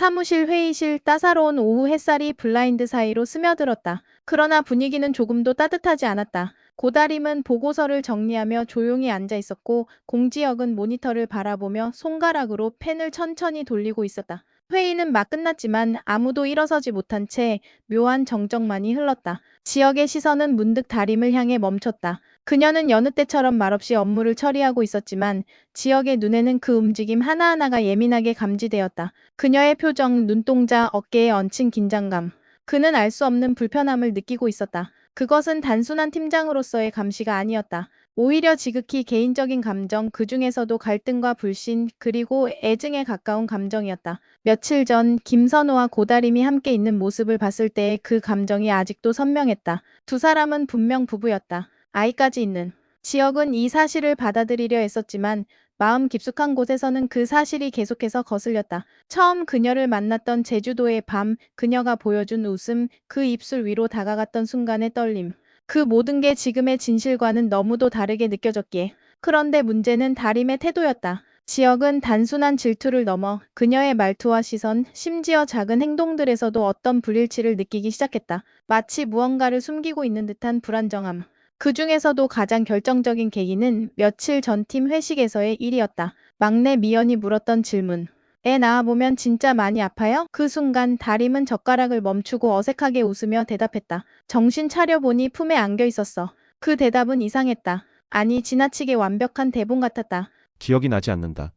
사무실 회의실 따사로운 오후 햇살이 블라인드 사이로 스며들었다. 그러나 분위기는 조금도 따뜻하지 않았다. 고다림은 보고서를 정리하며 조용히 앉아 있었고 공지혁은 모니터를 바라보며 손가락으로 펜을 천천히 돌리고 있었다. 회의는 막 끝났지만 아무도 일어서지 못한 채 묘한 정적만이 흘렀다. 지혁의 시선은 문득 다림을 향해 멈췄다. 그녀는 여느 때처럼 말없이 업무를 처리하고 있었지만 지혁의 눈에는 그 움직임 하나하나가 예민하게 감지되었다. 그녀의 표정, 눈동자, 어깨에 얹힌 긴장감. 그는 알 수 없는 불편함을 느끼고 있었다. 그것은 단순한 팀장으로서의 감시가 아니었다. 오히려 지극히 개인적인 감정, 그 중에서도 갈등과 불신, 그리고 애증에 가까운 감정이었다. 며칠 전 김선호와 고다림이 함께 있는 모습을 봤을 때의 그 감정이 아직도 선명했다. 두 사람은 분명 부부였다. 아이까지 있는. 지혁은 이 사실을 받아들이려 했었지만 마음 깊숙한 곳에서는 그 사실이 계속해서 거슬렸다. 처음 그녀를 만났던 제주도의 밤, 그녀가 보여준 웃음, 그 입술 위로 다가갔던 순간의 떨림. 그 모든 게 지금의 진실과는 너무도 다르게 느껴졌기에. 그런데 문제는 다림의 태도였다. 지혁은 단순한 질투를 넘어 그녀의 말투와 시선, 심지어 작은 행동들에서도 어떤 불일치를 느끼기 시작했다. 마치 무언가를 숨기고 있는 듯한 불안정함. 그 중에서도 가장 결정적인 계기는 며칠 전 팀 회식에서의 일이었다. 막내 미연이 물었던 질문. 애 낳아보면 진짜 많이 아파요? 그 순간 다림은 젓가락을 멈추고 어색하게 웃으며 대답했다. 정신 차려보니 품에 안겨 있었어. 그 대답은 이상했다. 아니, 지나치게 완벽한 대본 같았다. 기억이 나지 않는다.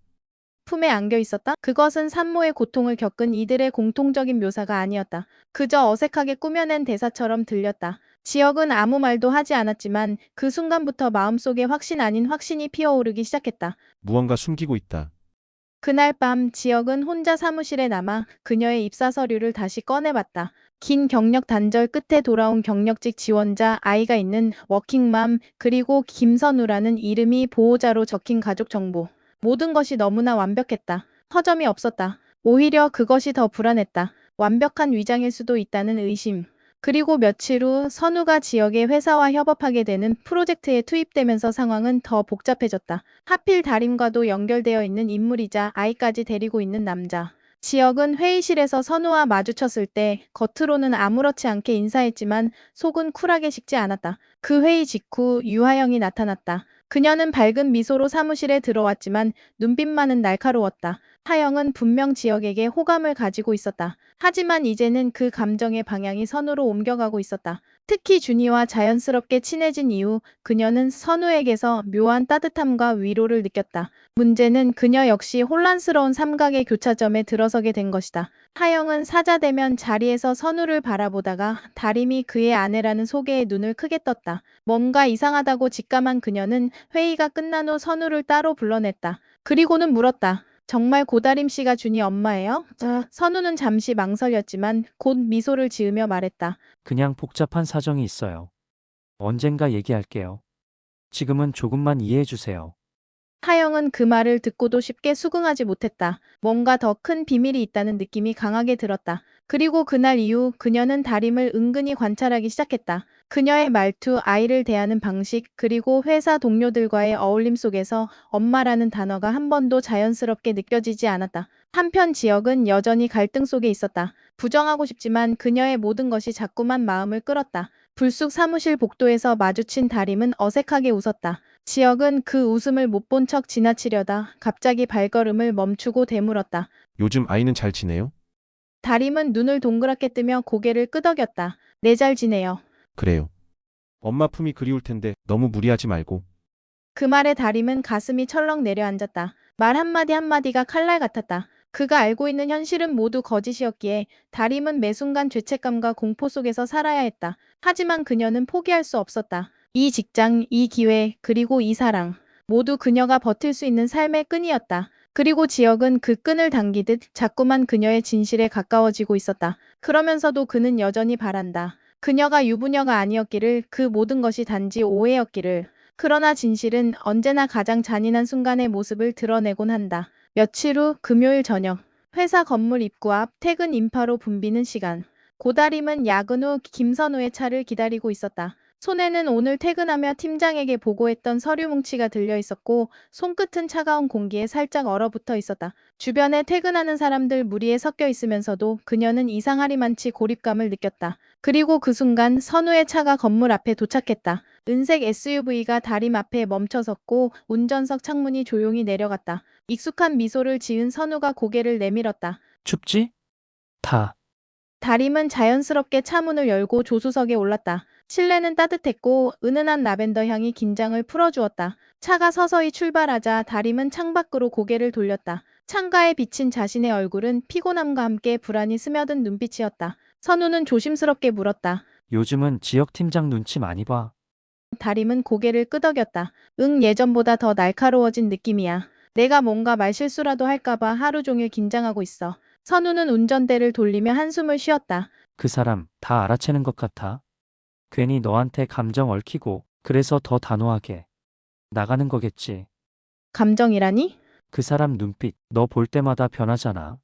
품에 안겨 있었다? 그것은 산모의 고통을 겪은 이들의 공통적인 묘사가 아니었다. 그저 어색하게 꾸며낸 대사처럼 들렸다. 지혁은 아무 말도 하지 않았지만 그 순간부터 마음속에 확신 아닌 확신이 피어오르기 시작했다. 무언가 숨기고 있다. 그날 밤 지혁은 혼자 사무실에 남아 그녀의 입사 서류를 다시 꺼내봤다. 긴 경력 단절 끝에 돌아온 경력직 지원자, 아이가 있는 워킹맘, 그리고 김선우라는 이름이 보호자로 적힌 가족 정보. 모든 것이 너무나 완벽했다. 허점이 없었다. 오히려 그것이 더 불안했다. 완벽한 위장일 수도 있다는 의심. 그리고 며칠 후 선우가 지역의 회사와 협업하게 되는 프로젝트에 투입되면서 상황은 더 복잡해졌다. 하필 다림과도 연결되어 있는 인물이자 아이까지 데리고 있는 남자. 지역은 회의실에서 선우와 마주쳤을 때 겉으로는 아무렇지 않게 인사했지만 속은 쿨하게 식지 않았다. 그 회의 직후 유하영이 나타났다. 그녀는 밝은 미소로 사무실에 들어왔지만 눈빛만은 날카로웠다. 하영은 분명 지역에게 호감을 가지고 있었다. 하지만 이제는 그 감정의 방향이 선우로 옮겨가고 있었다. 특히 준이와 자연스럽게 친해진 이후 그녀는 선우에게서 묘한 따뜻함과 위로를 느꼈다. 문제는 그녀 역시 혼란스러운 삼각의 교차점에 들어서게 된 것이다. 하영은 사자되면 자리에서 선우를 바라보다가 다림이 그의 아내라는 소개에 눈을 크게 떴다. 뭔가 이상하다고 직감한 그녀는 회의가 끝난 후 선우를 따로 불러냈다. 그리고는 물었다. 정말 고다림 씨가 준이 엄마예요? 선우는 잠시 망설였지만 곧 미소를 지으며 말했다. 그냥 복잡한 사정이 있어요. 언젠가 얘기할게요. 지금은 조금만 이해해 주세요. 하영은 그 말을 듣고도 쉽게 수긍하지 못했다. 뭔가 더 큰 비밀이 있다는 느낌이 강하게 들었다. 그리고 그날 이후 그녀는 다림을 은근히 관찰하기 시작했다. 그녀의 말투, 아이를 대하는 방식, 그리고 회사 동료들과의 어울림 속에서 엄마라는 단어가 한 번도 자연스럽게 느껴지지 않았다. 한편 지역은 여전히 갈등 속에 있었다. 부정하고 싶지만 그녀의 모든 것이 자꾸만 마음을 끌었다. 불쑥 사무실 복도에서 마주친 다림은 어색하게 웃었다. 지역은 그 웃음을 못 본 척 지나치려다 갑자기 발걸음을 멈추고 되물었다. 요즘 아이는 잘 지내요? 다림은 눈을 동그랗게 뜨며 고개를 끄덕였다. 네, 잘 지내요. 그래요. 엄마 품이 그리울 텐데 너무 무리하지 말고. 그 말에 다림은 가슴이 철렁 내려앉았다. 말 한마디 한마디가 칼날 같았다. 그가 알고 있는 현실은 모두 거짓이었기에 다림은 매 순간 죄책감과 공포 속에서 살아야 했다. 하지만 그녀는 포기할 수 없었다. 이 직장, 이 기회, 그리고 이 사랑. 모두 그녀가 버틸 수 있는 삶의 끈이었다. 그리고 지역은 그 끈을 당기듯 자꾸만 그녀의 진실에 가까워지고 있었다. 그러면서도 그는 여전히 바란다. 그녀가 유부녀가 아니었기를, 그 모든 것이 단지 오해였기를. 그러나 진실은 언제나 가장 잔인한 순간의 모습을 드러내곤 한다. 며칠 후 금요일 저녁, 회사 건물 입구 앞 퇴근 인파로 붐비는 시간. 고다림은 야근 후 김선우의 차를 기다리고 있었다. 손에는 오늘 퇴근하며 팀장에게 보고했던 서류 뭉치가 들려 있었고 손끝은 차가운 공기에 살짝 얼어붙어 있었다. 주변에 퇴근하는 사람들 무리에 섞여 있으면서도 그녀는 이상하리만치 고립감을 느꼈다. 그리고 그 순간 선우의 차가 건물 앞에 도착했다. 은색 SUV가 다림 앞에 멈춰섰고 운전석 창문이 조용히 내려갔다. 익숙한 미소를 지은 선우가 고개를 내밀었다. 춥지? 다. 다림은 자연스럽게 차문을 열고 조수석에 올랐다. 실내는 따뜻했고 은은한 라벤더 향이 긴장을 풀어주었다. 차가 서서히 출발하자 다림은 창밖으로 고개를 돌렸다. 창가에 비친 자신의 얼굴은 피곤함과 함께 불안이 스며든 눈빛이었다. 선우는 조심스럽게 물었다. 요즘은 지역 팀장 눈치 많이 봐. 다림은 고개를 끄덕였다. 응, 예전보다 더 날카로워진 느낌이야. 내가 뭔가 말실수라도 할까봐 하루 종일 긴장하고 있어. 선우는 운전대를 돌리며 한숨을 쉬었다. 그 사람 다 알아채는 것 같아. 괜히 너한테 감정 얽히고 그래서 더 단호하게 나가는 거겠지. 감정이라니? 그 사람 눈빛 너 볼 때마다 변하잖아.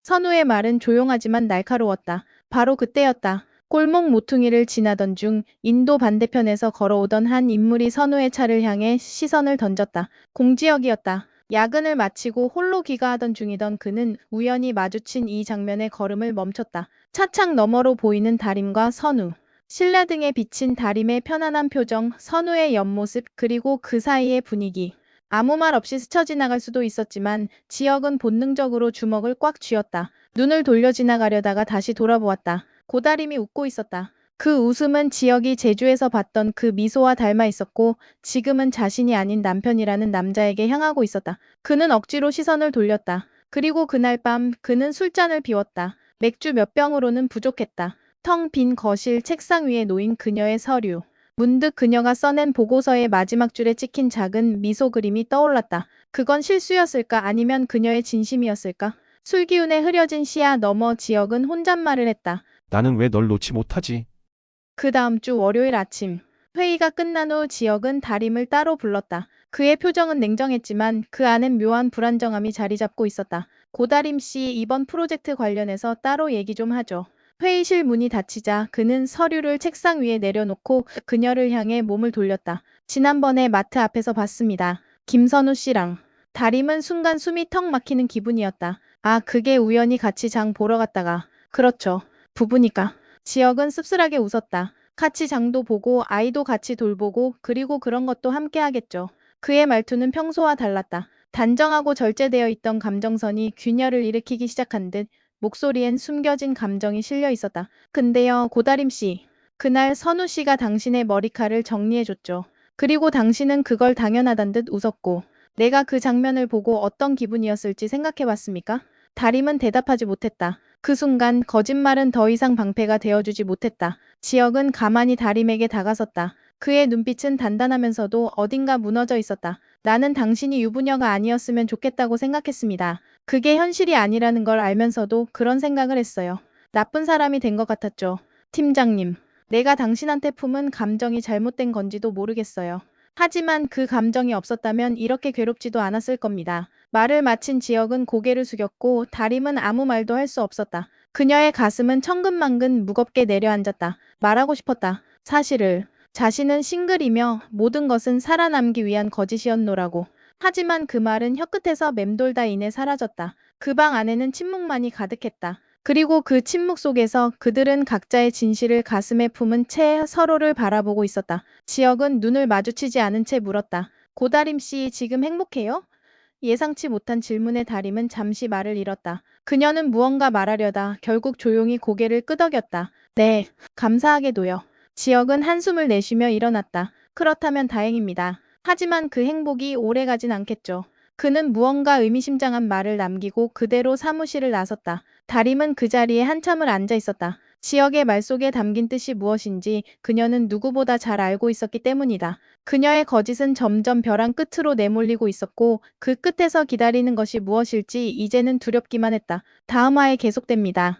선우의 말은 조용하지만 날카로웠다. 바로 그때였다. 골목 모퉁이를 지나던 중 인도 반대편에서 걸어오던 한 인물이 선우의 차를 향해 시선을 던졌다. 공지혁이었다. 야근을 마치고 홀로 귀가하던 중이던 그는 우연히 마주친 이 장면의 걸음을 멈췄다. 차창 너머로 보이는 다림과 선우. 실내등에 비친 다림의 편안한 표정, 선우의 옆모습, 그리고 그 사이의 분위기. 아무 말 없이 스쳐 지나갈 수도 있었지만 지혁은 본능적으로 주먹을 꽉 쥐었다. 눈을 돌려 지나가려다가 다시 돌아보았다. 고다림이 웃고 있었다. 그 웃음은 지혁이 제주에서 봤던 그 미소와 닮아 있었고 지금은 자신이 아닌 남편이라는 남자에게 향하고 있었다. 그는 억지로 시선을 돌렸다. 그리고 그날 밤 그는 술잔을 비웠다. 맥주 몇 병으로는 부족했다. 텅 빈 거실 책상 위에 놓인 그녀의 서류. 문득 그녀가 써낸 보고서의 마지막 줄에 찍힌 작은 미소 그림이 떠올랐다. 그건 실수였을까 아니면 그녀의 진심이었을까? 술기운에 흐려진 시야 너머 지혁은 혼잣말을 했다. 나는 왜 널 놓지 못하지? 그 다음 주 월요일 아침 회의가 끝난 후 지혁은 다림을 따로 불렀다. 그의 표정은 냉정했지만 그 안엔 묘한 불안정함이 자리 잡고 있었다. 고다림 씨 이번 프로젝트 관련해서 따로 얘기 좀 하죠. 회의실 문이 닫히자 그는 서류를 책상 위에 내려놓고 그녀를 향해 몸을 돌렸다. 지난번에 마트 앞에서 봤습니다. 김선우 씨랑. 다림은 순간 숨이 턱 막히는 기분이었다. 아, 그게 우연히 같이 장 보러 갔다가. 그렇죠. 부부니까. 지혁은 씁쓸하게 웃었다. 같이 장도 보고 아이도 같이 돌보고 그리고 그런 것도 함께 하겠죠. 그의 말투는 평소와 달랐다. 단정하고 절제되어 있던 감정선이 균열을 일으키기 시작한 듯 목소리엔 숨겨진 감정이 실려 있었다. 근데요, 고다림 씨. 그날 선우 씨가 당신의 머리칼을 정리해줬죠. 그리고 당신은 그걸 당연하단 듯 웃었고 내가 그 장면을 보고 어떤 기분이었을지 생각해봤습니까? 다림은 대답하지 못했다. 그 순간 거짓말은 더 이상 방패가 되어주지 못했다. 지혁은 가만히 다림에게 다가섰다. 그의 눈빛은 단단하면서도 어딘가 무너져 있었다. 나는 당신이 유부녀가 아니었으면 좋겠다고 생각했습니다. 그게 현실이 아니라는 걸 알면서도 그런 생각을 했어요. 나쁜 사람이 된 것 같았죠. 팀장님, 내가 당신한테 품은 감정이 잘못된 건지도 모르겠어요. 하지만 그 감정이 없었다면 이렇게 괴롭지도 않았을 겁니다. 말을 마친 지혁은 고개를 숙였고 다림은 아무 말도 할 수 없었다. 그녀의 가슴은 천근만근 무겁게 내려앉았다. 말하고 싶었다. 사실을. 자신은 싱글이며 모든 것은 살아남기 위한 거짓이었노라고. 하지만 그 말은 혀끝에서 맴돌다 이내 사라졌다. 그 방 안에는 침묵만이 가득했다. 그리고 그 침묵 속에서 그들은 각자의 진실을 가슴에 품은 채 서로를 바라보고 있었다. 지혁은 눈을 마주치지 않은 채 물었다. 고다림 씨 지금 행복해요? 예상치 못한 질문에 다림은 잠시 말을 잃었다. 그녀는 무언가 말하려다 결국 조용히 고개를 끄덕였다. 네, 감사하게도요. 지혁은 한숨을 내쉬며 일어났다. 그렇다면 다행입니다. 하지만 그 행복이 오래가진 않겠죠. 그는 무언가 의미심장한 말을 남기고 그대로 사무실을 나섰다. 다림은 그 자리에 한참을 앉아 있었다. 지혁의 말 속에 담긴 뜻이 무엇인지 그녀는 누구보다 잘 알고 있었기 때문이다. 그녀의 거짓은 점점 벼랑 끝으로 내몰리고 있었고 그 끝에서 기다리는 것이 무엇일지 이제는 두렵기만 했다. 다음 화에 계속됩니다.